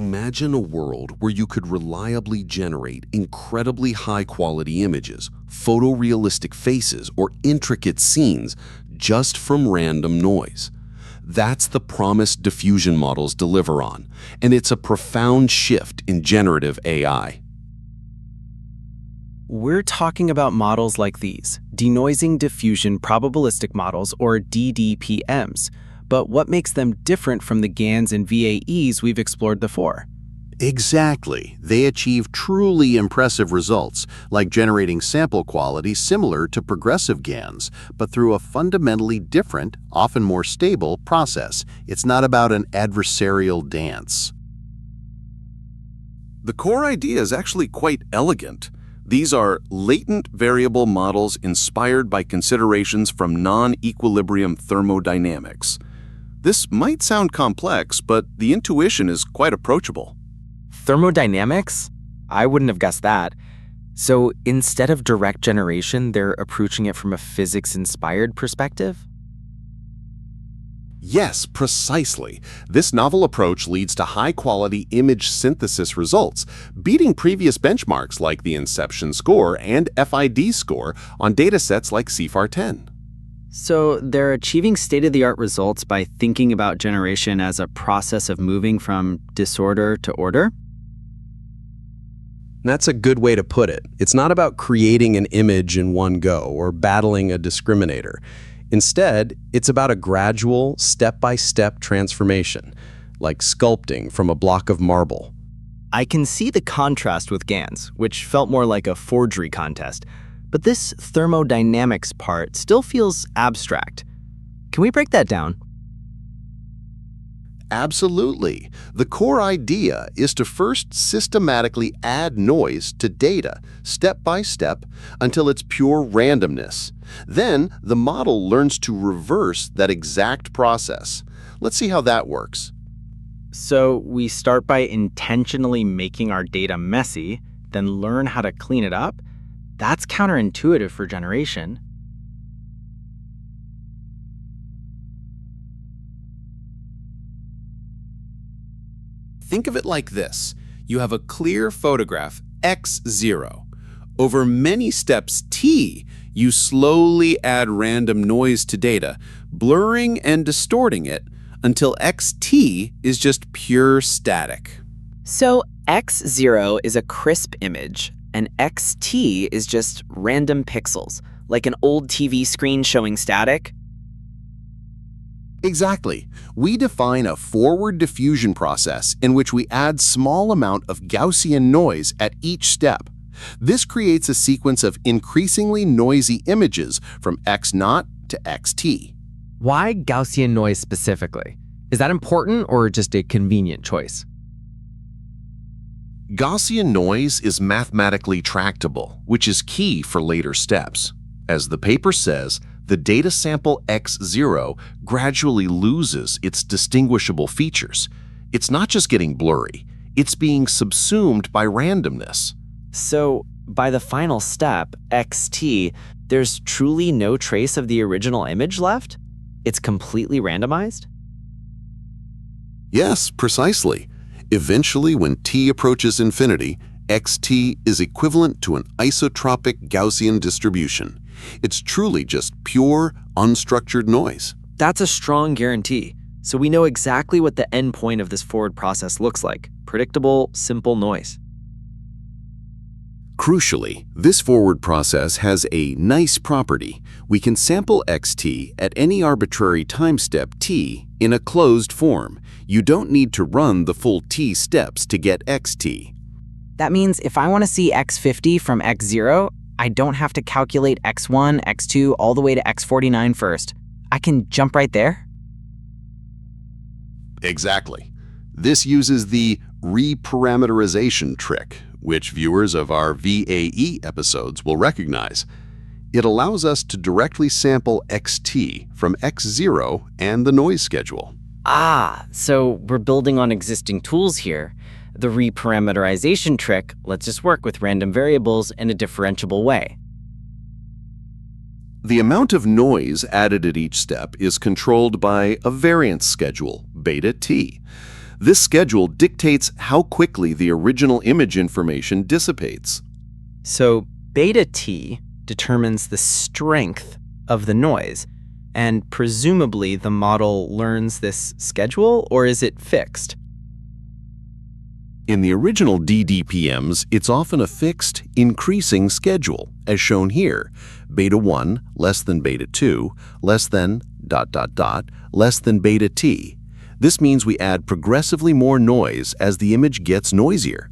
Imagine a world where you could reliably generate incredibly high-quality images, photorealistic faces, or intricate scenes just from random noise. That's the promise diffusion models deliver on, and it's a profound shift in generative AI. We're talking about models like these, Denoising Diffusion Probabilistic Models, or DDPMs. But what makes them different from the GANs and VAEs we've explored before? Exactly. They achieve truly impressive results, like generating sample quality similar to progressive GANs, but through a fundamentally different, often more stable, process. It's not about an adversarial dance. The core idea is actually quite elegant. These are latent variable models inspired by considerations from non-equilibrium thermodynamics. This might sound complex, but the intuition is quite approachable. Thermodynamics? I wouldn't have guessed that. So instead of direct generation, they're approaching it from a physics-inspired perspective? Yes, precisely. This novel approach leads to high-quality image synthesis results, beating previous benchmarks like the Inception score and FID score on datasets like CIFAR-10. So they're achieving state-of-the-art results by thinking about generation as a process of moving from disorder to order? That's a good way to put it. It's not about creating an image in one go or battling a discriminator. Instead, it's about a gradual, step-by-step transformation, like sculpting from a block of marble. I can see the contrast with GANs, which felt more like a forgery contest. But this thermodynamics part still feels abstract. Can we break that down? Absolutely. The core idea is to first systematically add noise to data, step by step, until it's pure randomness. Then, the model learns to reverse that exact process. Let's see how that works. So we start by intentionally making our data messy, then learn how to clean it up? That's counterintuitive for generation. Think of it like this. You have a clear photograph, x0. Over many steps t, you slowly add random noise to data, blurring and distorting it until xt is just pure static. So x0 is a crisp image, and xt is just random pixels, like an old TV screen showing static. Exactly. We define a forward diffusion process in which we add small amount of Gaussian noise at each step. This creates a sequence of increasingly noisy images from x0 to xt. Why Gaussian noise specifically? Is that important or just a convenient choice? Gaussian noise is mathematically tractable, which is key for later steps. As the paper says, the data sample x0 gradually loses its distinguishable features. It's not just getting blurry, it's being subsumed by randomness. So by the final step, xt, there's truly no trace of the original image left? It's completely randomized? Yes, precisely. Eventually, when t approaches infinity, xt is equivalent to an isotropic Gaussian distribution. It's truly just pure, unstructured noise. That's a strong guarantee. So we know exactly what the end point of this forward process looks like. Predictable, simple noise. Crucially, this forward process has a nice property. We can sample xt at any arbitrary time step t in a closed form. You don't need to run the full t steps to get xt. That means if I want to see x50 from x0, I don't have to calculate x1, x2, all the way to x49 first. I can jump right there? Exactly. This uses the reparameterization trick, which viewers of our VAE episodes will recognize. It allows us to directly sample xt from x0 and the noise schedule. Ah, so we're building on existing tools here. The reparameterization trick lets us work with random variables in a differentiable way. The amount of noise added at each step is controlled by a variance schedule, beta t. This schedule dictates how quickly the original image information dissipates. So beta t determines the strength of the noise, and presumably the model learns this schedule, or is it fixed? In the original DDPMs, it's often a fixed, increasing schedule, as shown here. Beta 1 less than beta 2 less than ... less than beta t. This means we add progressively more noise as the image gets noisier.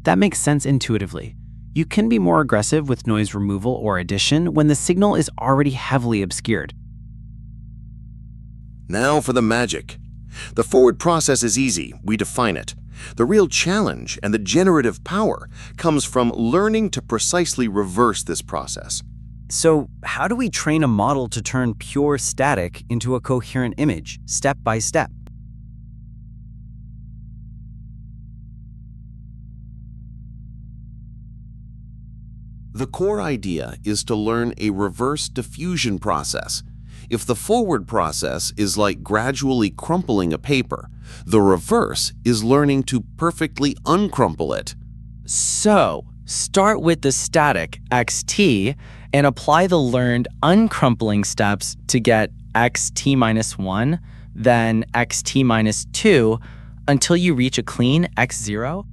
That makes sense intuitively. You can be more aggressive with noise removal or addition when the signal is already heavily obscured. Now for the magic. The forward process is easy, we define it. The real challenge and the generative power comes from learning to precisely reverse this process. So, how do we train a model to turn pure static into a coherent image, step by step? The core idea is to learn a reverse diffusion process. If the forward process is like gradually crumpling a paper, the reverse is learning to perfectly uncrumple it. So, start with the static xt and apply the learned uncrumpling steps to get xt-1, then xt-2, until you reach a clean x0?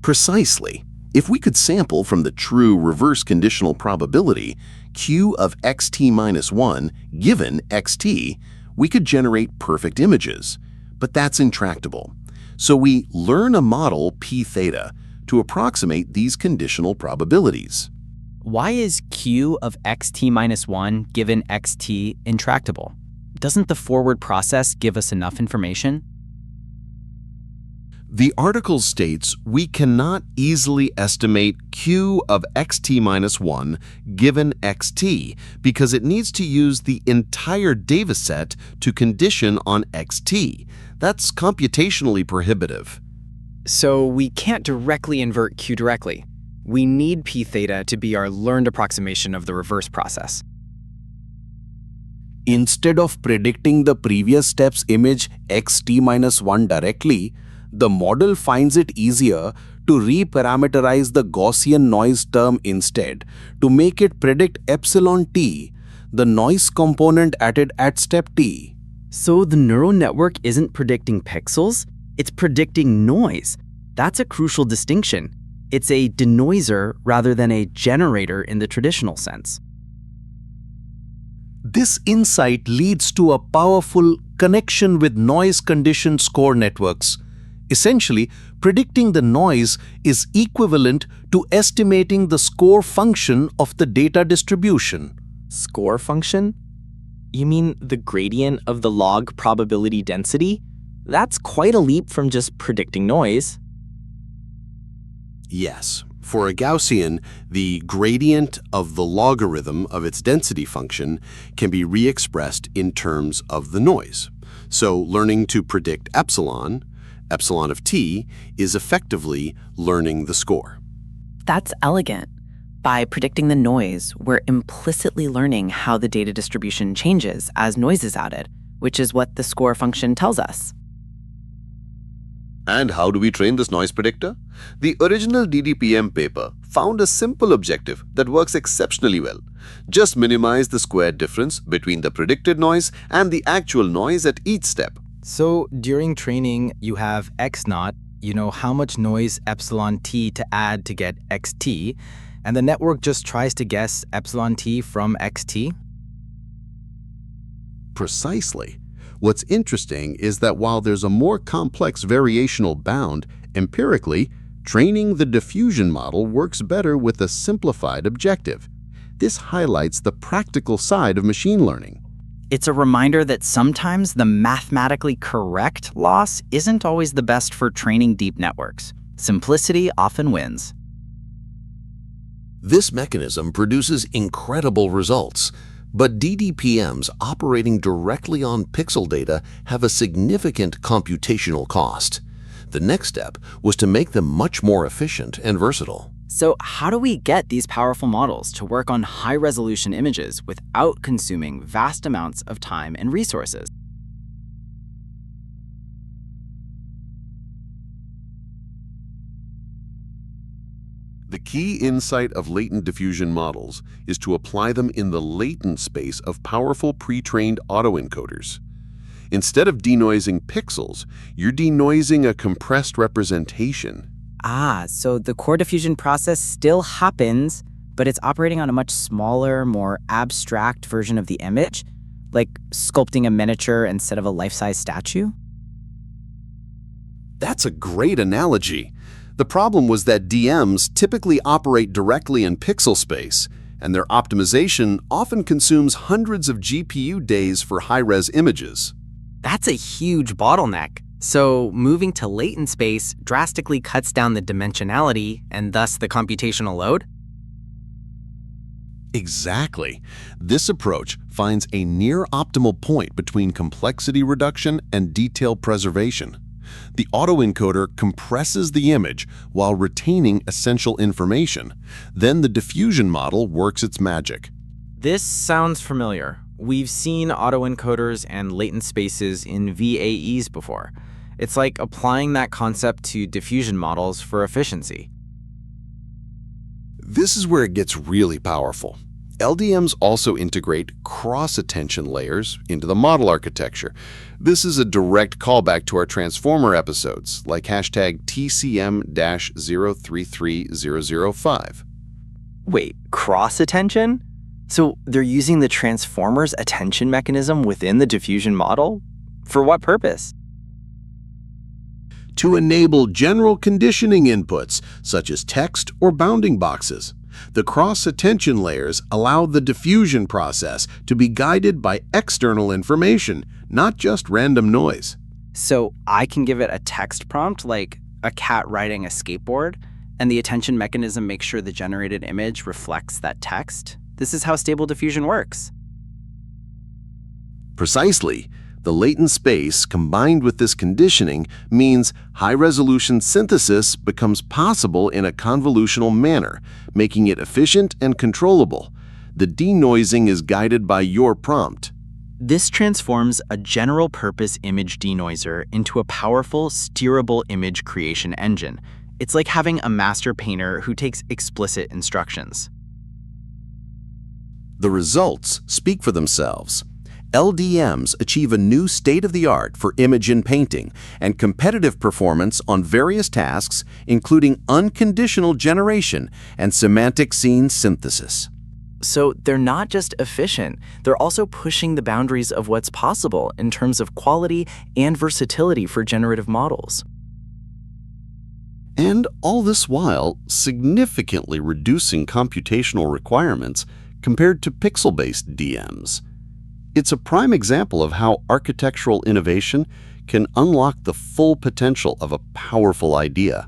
Precisely. If we could sample from the true reverse conditional probability, q of xt-1 given xt, we could generate perfect images. But that's intractable. So we learn a model p theta to approximate these conditional probabilities. Why is q of xt-1 given xt intractable? Doesn't the forward process give us enough information? The article states we cannot easily estimate q of xt-1 given xt because it needs to use the entire dataset to condition on xt. That's computationally prohibitive. So we can't directly invert q directly. We need p theta to be our learned approximation of the reverse process. Instead of predicting the previous step's image xt-1 directly, the model finds it easier to reparameterize the Gaussian noise term instead to make it predict epsilon t, the noise component added at step t. So the neural network isn't predicting pixels, it's predicting noise. That's a crucial distinction. It's a denoiser rather than a generator in the traditional sense. This insight leads to a powerful connection with noise-conditioned score networks. Essentially, predicting the noise is equivalent to estimating the score function of the data distribution. Score function? You mean the gradient of the log probability density? That's quite a leap from just predicting noise. Yes. For a Gaussian, the gradient of the logarithm of its density function can be re-expressed in terms of the noise. So learning to predict epsilon of t is effectively learning the score. That's elegant. By predicting the noise, we're implicitly learning how the data distribution changes as noise is added, which is what the score function tells us. And how do we train this noise predictor? The original DDPM paper found a simple objective that works exceptionally well. Just minimize the squared difference between the predicted noise and the actual noise at each step. So during training, you have x naught, you know how much noise epsilon t to add to get xt, and the network just tries to guess epsilon t from xt? Precisely. What's interesting is that while there's a more complex variational bound, empirically, training the diffusion model works better with a simplified objective. This highlights the practical side of machine learning. It's a reminder that sometimes the mathematically correct loss isn't always the best for training deep networks. Simplicity often wins. This mechanism produces incredible results, but DDPMs operating directly on pixel data have a significant computational cost. The next step was to make them much more efficient and versatile. So how do we get these powerful models to work on high-resolution images without consuming vast amounts of time and resources? The key insight of latent diffusion models is to apply them in the latent space of powerful pre-trained autoencoders. Instead of denoising pixels, you're denoising a compressed representation. So the core diffusion process still happens, but it's operating on a much smaller, more abstract version of the image, like sculpting a miniature instead of a life-size statue? That's a great analogy. The problem was that DMs typically operate directly in pixel space, and their optimization often consumes hundreds of GPU days for high-res images. That's a huge bottleneck. So moving to latent space drastically cuts down the dimensionality and thus the computational load? Exactly. This approach finds a near-optimal point between complexity reduction and detail preservation. The autoencoder compresses the image while retaining essential information. Then the diffusion model works its magic. This sounds familiar. We've seen autoencoders and latent spaces in VAEs before. It's like applying that concept to diffusion models for efficiency. This is where it gets really powerful. LDMs also integrate cross-attention layers into the model architecture. This is a direct callback to our transformer episodes, like hashtag TCM-033005. Wait, cross-attention? So they're using the transformer's attention mechanism within the diffusion model? For what purpose? To enable general conditioning inputs, such as text or bounding boxes. The cross-attention layers allow the diffusion process to be guided by external information, not just random noise. So I can give it a text prompt like a cat riding a skateboard, and the attention mechanism makes sure the generated image reflects that text. This is how stable diffusion works. Precisely. The latent space combined with this conditioning means high-resolution synthesis becomes possible in a convolutional manner, making it efficient and controllable. The denoising is guided by your prompt. This transforms a general-purpose image denoiser into a powerful, steerable image creation engine. It's like having a master painter who takes explicit instructions. The results speak for themselves. LDMs achieve a new state-of-the-art for image and painting and competitive performance on various tasks, including unconditional generation and semantic scene synthesis. So they're not just efficient, they're also pushing the boundaries of what's possible in terms of quality and versatility for generative models. And all this while significantly reducing computational requirements compared to pixel-based DMs. It's a prime example of how architectural innovation can unlock the full potential of a powerful idea.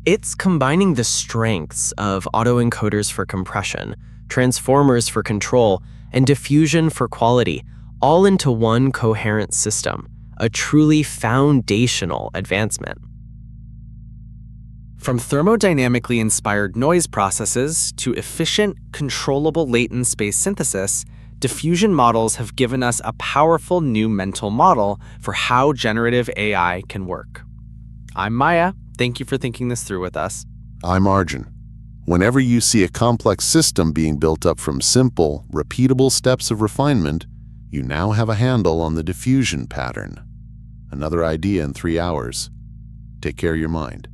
It's combining the strengths of autoencoders for compression, transformers for control, and diffusion for quality, all into one coherent system, a truly foundational advancement. From thermodynamically inspired noise processes to efficient, controllable latent space synthesis, diffusion models have given us a powerful new mental model for how generative AI can work. I'm Maya. Thank you for thinking this through with us. I'm Arjun. Whenever you see a complex system being built up from simple, repeatable steps of refinement, you now have a handle on the diffusion pattern. Another idea in 3 hours. Take care of your mind.